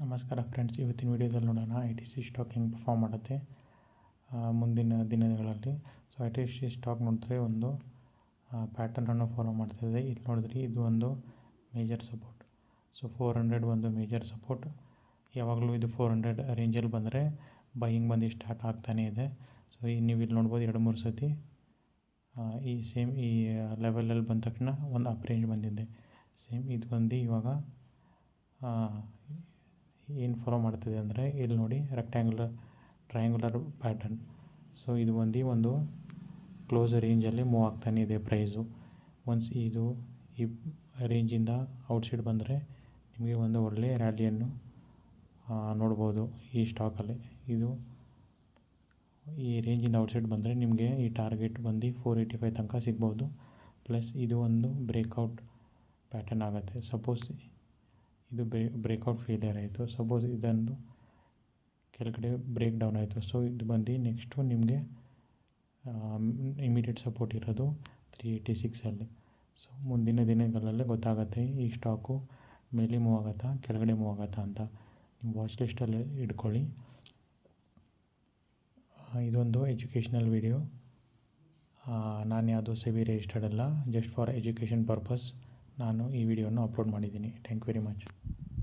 ನಮಸ್ಕಾರ ಫ್ರೆಂಡ್ಸ್, ಇವತ್ತಿನ ವೀಡಿಯೋದಲ್ಲಿ ನೋಡೋಣ ಐ ಟಿ ಸಿ ಸ್ಟಾಕ್ ಹೆಂಗೆ ಪರ್ಫಾರ್ಮ್ ಮಾಡುತ್ತೆ ಮುಂದಿನ ದಿನಗಳಲ್ಲಿ. So I T C stock ನೋಡಿದ್ರೆ ಒಂದು ಪ್ಯಾಟರ್ನನ್ನು ಫಾಲೋ ಮಾಡ್ತಾಯಿದೆ. ಇಲ್ಲಿ ನೋಡಿದ್ರಿ ಇದು ಒಂದು ಮೇಜರ್ ಸಪೋರ್ಟ್. ಸೊ 400 ಒಂದು ಮೇಜರ್ ಸಪೋರ್ಟ್. ಯಾವಾಗಲೂ ಇದು 400 ರೇಂಜಲ್ಲಿ ಬಂದರೆ ಬೈಯಿಂಗ್ ಬಂದು ಸ್ಟಾರ್ಟ್ ಆಗ್ತಾನೇ ಇದೆ. ಸೊ ನೀವು ಇಲ್ಲಿ ನೋಡ್ಬೋದು 2-3 ಸತಿ ಈ ಲೆವೆಲಲ್ಲಿ ಬಂದ ತಕ್ಷಣ ಒಂದು ಅಪ್ ರೇಂಜ್ ಬಂದಿದೆ. ಸೇಮ್ ಇದು ಬಂದು ಇವಾಗ ಏನು ಫಾಲೋ ಮಾಡ್ತಿದೆ ಅಂದರೆ ಇಲ್ಲಿ ನೋಡಿ ಟ್ರಯಾಂಗುಲರ್ ಪ್ಯಾಟರ್ನ್. ಸೊ ಇದು ಒಂದು ಕ್ಲೋಸ್ ರೇಂಜಲ್ಲಿ ಮೂವ್ ಆಗ್ತಾನೆ ಇದೆ ಪ್ರೈಸು. ಒನ್ಸ್ ಇದು ಈ ರೇಂಜಿಂದ ಔಟ್ಸೈಡ್ ಬಂದರೆ ನಿಮಗೆ ಒಂದು ಒಳ್ಳೆಯ ರ್ಯಾಲಿಯನ್ನು ನೋಡ್ಬೋದು ಈ ಸ್ಟಾಕಲ್ಲಿ. ಇದು ಈ ರೇಂಜಿಂದ ಔಟ್ಸೈಡ್ ಬಂದರೆ ನಿಮಗೆ ಈ ಟಾರ್ಗೆಟ್ ಬಂದು 485 ತನಕ ಸಿಗ್ಬೋದು. ಪ್ಲಸ್ ಇದು ಒಂದು ಬ್ರೇಕ್ಔಟ್ ಪ್ಯಾಟರ್ನ್ ಆಗುತ್ತೆ. ಸಪೋಸ್ ಇದು ಬ್ರೇಕ್ಔಟ್ ಫೇಲಿಯರ್ ಆಯಿತು, ಸಪೋಸ್ ಇದೊಂದು ಕೆಳಗಡೆ ಬ್ರೇಕ್ ಡೌನ್ ಆಯಿತು. ಸೊ ಇದು ಬಂದು ನೆಕ್ಸ್ಟು ನಿಮಗೆ ಇಮಿಡಿಯೇಟ್ ಸಪೋರ್ಟ್ ಇರೋದು 386ಅಲ್ಲಿ. ಸೊ ಮುಂದಿನ ದಿನಗಳಲ್ಲೇ ಗೊತ್ತಾಗುತ್ತೆ ಈ ಸ್ಟಾಕು ಮೇಲೆ ಮೂವ್ ಆಗುತ್ತಾ ಕೆಳಗಡೆ ಮೂವ್ ಆಗುತ್ತಾ ಅಂತ. ನಿಮ್ಮ ವಾಚ್ ಲಿಸ್ಟಲ್ಲಿ ಇಟ್ಕೊಳ್ಳಿ. ಇದೊಂದು ಎಜುಕೇಷ್ನಲ್ ವಿಡಿಯೋ. ನಾನು ಯಾವುದೋ ಸೆಬಿ ರಿಜಿಸ್ಟರ್ಡ್ ಅಲ್ಲ, ಜಸ್ಟ್ ಫಾರ್ ಎಜುಕೇಷನ್ ಪರ್ಪಸ್ ನಾನು ಈ ವಿಡಿಯೋನ ಅಪ್ಲೋಡ್ ಮಾಡಿದ್ದೀನಿ. Thank you very much.